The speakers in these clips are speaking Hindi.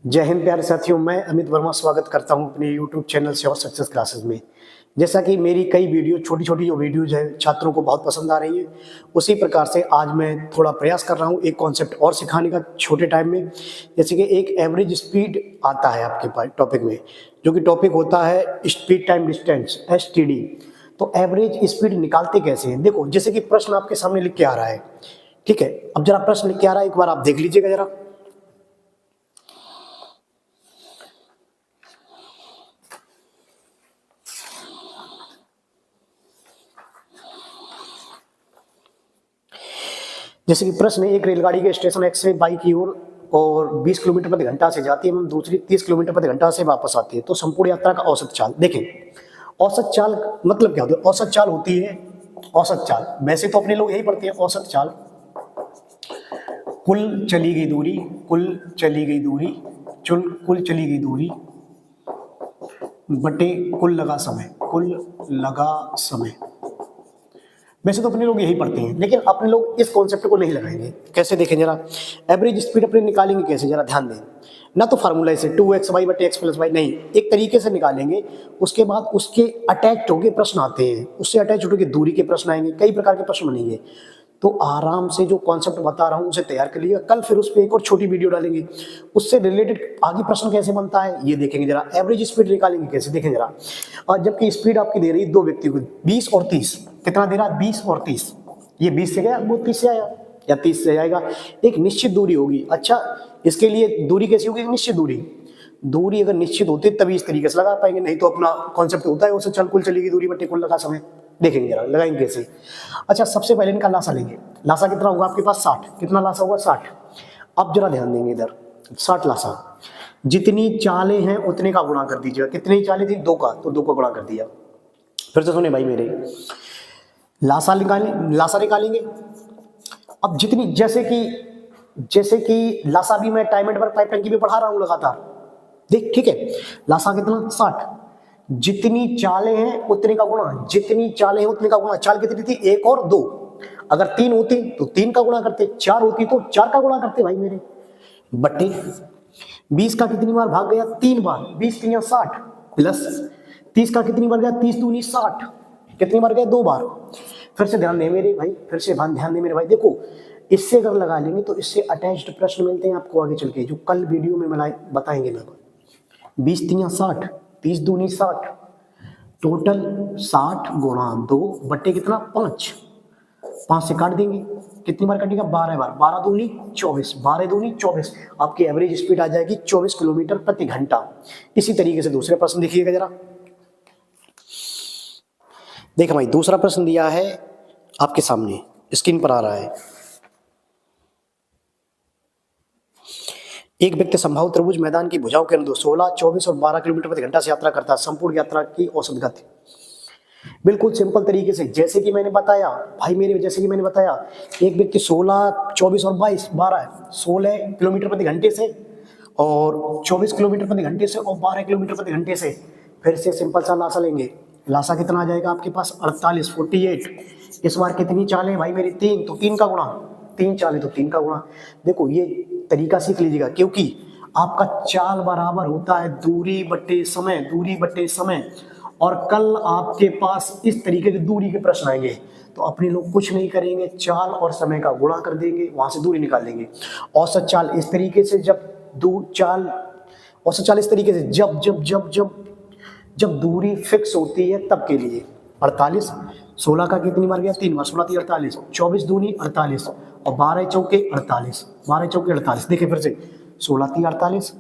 जय हिंद प्यारे साथियों, मैं अमित वर्मा स्वागत करता हूं अपने YouTube चैनल से और सक्सेस क्लासेस में। जैसा कि मेरी कई वीडियो छोटी छोटी जो वीडियोज हैं छात्रों को बहुत पसंद आ रही है, उसी प्रकार से आज मैं थोड़ा प्रयास कर रहा हूं एक कॉन्सेप्ट और सिखाने का छोटे टाइम में। जैसे कि एक एवरेज स्पीड आता है आपके पास टॉपिक में, जो कि टॉपिक होता है स्पीड टाइम डिस्टेंस STD। तो एवरेज स्पीड निकालते कैसे हैं, देखो जैसे कि प्रश्न आपके सामने लिख के आ रहा है। ठीक है, अब जरा प्रश्न लिख के आ रहा है, एक बार आप देख लीजिएगा जरा। जैसे कि प्रश्न है, एक रेलगाड़ी के स्टेशन X से बाई की ओर और 20 किलोमीटर प्रति घंटा से जाती है एवं दूसरी 30 किलोमीटर प्रति घंटा से वापस आती है, तो संपूर्ण यात्रा का औसत चाल देखें। औसत चाल मतलब क्या होती है? औसत चाल होती है, औसत चाल वैसे तो अपने लोग यही पढ़ते हैं। औसत चाल कुल चली गई दूरी, कुल चली गई दूरी, कुल चली गई दूरी बटे कुल लगा समय, कुल लगा समय। वैसे तो अपने लोग यही पढ़ते हैं, लेकिन अपने लोग इस कॉन्सेप्ट को नहीं लगाएंगे। कैसे देखें जरा, एवरेज स्पीड अपने निकालेंगे कैसे, जरा ध्यान दें ना। तो फार्मूला से 2xy बटे x प्लस वाई नहीं, एक तरीके से निकालेंगे। उसके बाद उसके अटैच होके प्रश्न आते हैं, उससे अटैच होकर दूरी के प्रश्न आएंगे, कई प्रकार के प्रश्न बनेंगे। तो आराम से जो कॉन्सेप्ट बता रहा हूं उसे तैयार कर लीजिएगा। कल फिर उस पर एक और छोटी वीडियो डालेंगे, उससे रिलेटेड आगे प्रश्न कैसे बनता है ये देखेंगे। जरा एवरेज स्पीड निकालेंगे कैसे, देखें जरा। और जबकि स्पीड आपकी दे रही है दो व्यक्ति को 20 और 30, कितना दे रहा है 20 और 30। ये 20 से गया वो 30 से आया या 30 से जाएगा। एक निश्चित दूरी होगी। अच्छा, इसके लिए दूरी कैसी होगी? निश्चित दूरी। दूरी अगर निश्चित होती तभी इस तरीके से लगा पाएंगे, नहीं तो अपना कॉन्सेप्ट होता है उसे चल कुल चलेगी दूरी बटे कुल लगा समय। देखेंगे जरा लगाएंगे कैसे। अच्छा, सबसे पहले इनका लासा लेंगे। लासा कितना होगा आपके पास? 60। कितना लासा होगा? 60। अब जरा ध्यान देंगे इधर, 60 लासा। जितनी चालें हैं उतने का गुणा कर दीजिएगा। कितनी चालें थी? 2 का, तो 2 का गुणा कर दिया। फिर से सुने भाई मेरे, लासा निकालेंगे। अब जितनी जैसे कि लासा भी मैं टाइम एंड वर्क पाइप टंकी में पढ़ा रहा हूं लगातार, देख ठीक है। लासा कितना? 60। जितनी चालें हैं उतने का गुणा, जितनी चालें हैं उतने का गुणा। चाल कितनी थी? 1 और 2। अगर 3 होती तो 3 का गुणा करते, 4 होती तो 4 का गुणा करते भाई मेरे, बट्टे 20 का कितनी बार भाग गया? 3 बार। 20 3 60 प्लस 30 का कितनी बार गया? 30 दूनी 60। कितनी बार गया? 2 बार। फिर से ध्यान दे मेरे भाई, फिर से ध्यान दे मेरे भाई। देखो इससे अगर लगा लेंगे तो इससे अटैच्ड प्रश्न मिलते हैं आपको आगे चल के, जो कल वीडियो में बताएंगे ना। 20 3 60, 30 दूनी 60, टोटल 60 गुणा 2 बट्टे कितना? 5। 5 से काट देंगे, कितनी बार कटेगा? 12 बार। 12 दूनी 24, 12 दूनी 24। आपकी एवरेज स्पीड आ जाएगी 24 किलोमीटर प्रति घंटा। इसी तरीके से दूसरे प्रश्न देखिएगा जरा। देखो भाई, दूसरा प्रश्न दिया है आपके सामने, स्क्रीन पर आ रहा है। एक व्यक्ति संभावित त्रिभुज मैदान की भुजाओं के अनुरूप 16, 24 और 12 किलोमीटर प्रति घंटा से यात्रा करता है। संपूर्ण यात्रा की औसत गति। बिल्कुल सिंपल तरीके से, जैसे कि मैंने बताया भाई मेरे, जैसे कि मैंने बताया, एक व्यक्ति 16, 24 और 22, 12, 16 किलोमीटर प्रति घंटे से और 24 किलोमीटर प्रति घंटे से और 12 किलोमीटर प्रति घंटे से। फिर से सिंपल सा लासा लेंगे। लासा कितना आ जाएगा आपके पास? 48, 48। इस बार कितनी चालें भाई मेरी? 3, तो 3 का गुणा। 3 चालें तो 3 का गुणा। देखो ये तरीका सीख लीजिएगा, क्योंकि आपका चाल बराबर होता है दूरी बट्टे समय, दूरी बट्टे समय। और कल आपके पास इस तरीके के दूरी के प्रश्न आएंगे, तो अपने लोग कुछ नहीं करेंगे, चाल और समय का गुणा कर देंगे, वहां से दूरी निकाल लेंगे। औसत चाल इस तरीके से, औसत चाल इस तरीके से जब दूरी फिक्स होती है तब के लिए। 48, 16 का कितनी बार गया? 3 बार। 16 3 48, 24 दूनी 48 और 12 चौके 48, 12 चौके 48। देखिए फिर से, 16 3 48,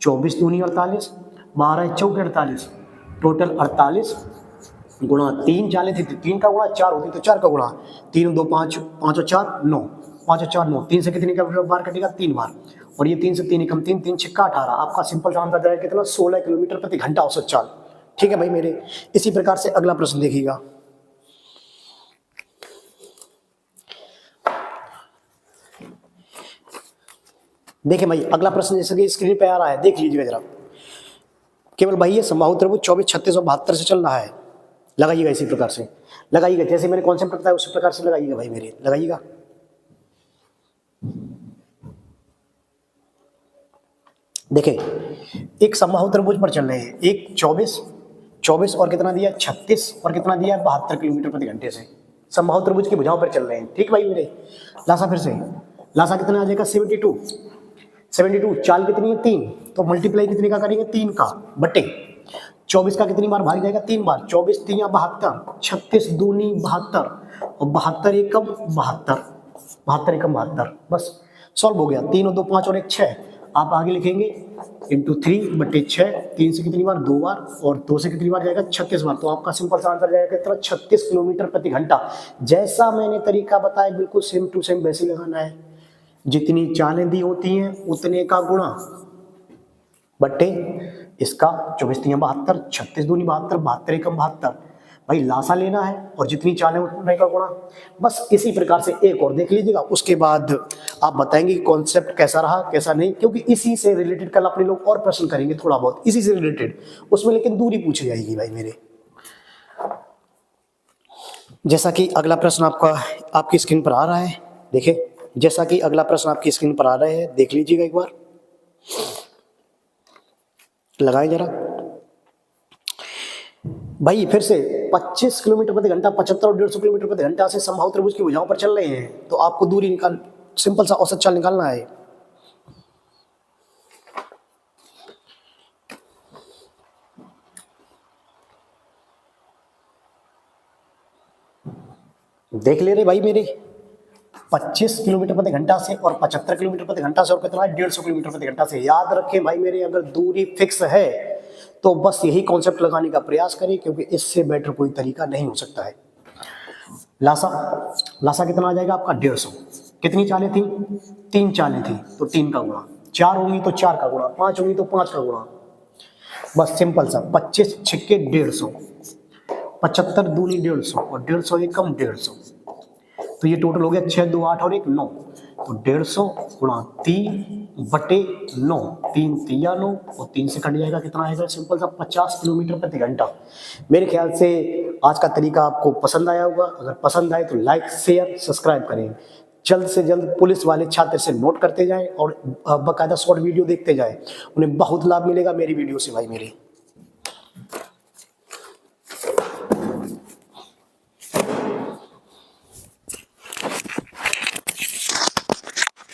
24 दूनी 48, 12 चौके 48, टोटल 48 गुणा 3 चालें थी, 3 का गुणा, 4 होती तो 4 का गुणा। 3 2 5, 5 और 4 9, 5 और 4 9। 3 से कितनी बार कटेगा? 3 बार। और ये 3 से 3 कम 3, 3 6 18। आपका सिंपल सा आंसर जाएगा कितना? 16 किलोमीटर प्रति घंटा औसत चाल। ठीक है भाई मेरे। इसी प्रकार से अगला प्रश्न देखिएगा। देखिए भाई, अगला प्रश्न जैसे कि स्क्रीन पे आ रहा है, देख लीजिएगा जरा। केवल भाई ये संभावित त्रिभुज 24, 36 और 72 से चल रहा है। लगाइएगा इसी प्रकार से, लगाइएगा जैसे मैंने कॉन्सेप्ट बताया उसी प्रकार से लगाइएगा भाई मेरे, लगाइएगा। देखें एक समबाहु त्रिभुज पर चल रहे हैं, एक 24 और कितना दिया 36 और कितना दिया 72 किलोमीटर प्रति घंटे से समबाहु त्रिभुज की भुजाओं पर चल रहे हैं। ठीक भाई मेरे, लासा फिर से, लासा कितना आ जाएगा 72 चाल कितनी है 3, तो मल्टीप्लाई कितने का करेंगे 3 का बटे 24 का कितनी बार भाग जाएगा 3 बार, 24 3 72, 36 दूनी 72 और 72 एकम 72, बस सॉल्व हो गया। 3 और 2 5 और 1 6, आप आगे लिखेंगे इंटू 3 बटे 6, 3 से कितनी बार 2 बार और 2 से कितनी बार जाएगा 36 बार, तो आपका सिंपल सा आंसर जाएगा कितना 36 किलोमीटर प्रति घंटा। जैसा मैंने तरीका बताया बिल्कुल सेम टू सेम वैसे लगाना है, जितनी चालें दी होती हैं उतने का गुणा बटे इसका 24 3 72, 36 दूनी 72, 72 एकम 72, भाई लासा लेना है और जितनी चालें उतने का गुणा। बस इसी प्रकार से एक और देख लीजिएगा, उसके बाद आप बताएंगे कि कॉन्सेप्ट कैसा रहा कैसा नहीं, क्योंकि इसी से रिलेटेड कल अपने लोग और प्रश्न करेंगे थोड़ा बहुत इसी से रिलेटेड, उसमें लेकिन दूरी पूछी जाएगी भाई मेरे। जैसा कि अगला प्रश्न आपकी स्क्रीन पर आ रहा है, देखिए जैसा कि अगला प्रश्न आपकी स्क्रीन पर आ रहा है, देख लीजिएगा एक बार, लगाएं जरा भाई। फिर से 25 किलोमीटर प्रति घंटा, 75 और 150 किलोमीटर प्रति घंटा से समबाहु त्रिभुज की भुजाओं पर चल रहे हैं, तो आपको दूरी निकाल, सिंपल सा औसत चाल निकालना है। देख ले रहे भाई मेरे, 25 किलोमीटर प्रति घंटा से और 75 किलोमीटर प्रति घंटा से और कितना 150 किलोमीटर प्रति घंटा से। याद रखें भाई मेरे, अगर दूरी फिक्स है तो बस यही कॉन्सेप्ट लगाने का प्रयास करें, क्योंकि इससे बेटर कोई तरीका नहीं हो सकता है। लासा कितना आ जाएगा आपका 150, कितनी चालें थी 3 चालें थी तो 3 का गुणा, 4 होंगी तो 4 का गुणा, 5 होंगी तो 5 का गुणा, बस सिंपल सा 25 6 150, 75 दूनी 150 और 150 एकम 150, तो ये टोटल हो गया 6 2 8 और 1 9, तो 150 गुणा 3 बटे 9, 3 3 9 और 3 से कट जाएगा कितना आएगा, सिंपल सा 50 किलोमीटर प्रति घंटा। मेरे ख्याल से आज का तरीका आपको पसंद आया होगा, अगर पसंद आए तो लाइक शेयर सब्सक्राइब करें। जल्द से जल्द पुलिस वाले छात्र से नोट करते जाएं और बाकायदा शॉर्ट वीडियो देखते जाएं, उन्हें बहुत लाभ मिलेगा मेरी वीडियो से भाई मेरे।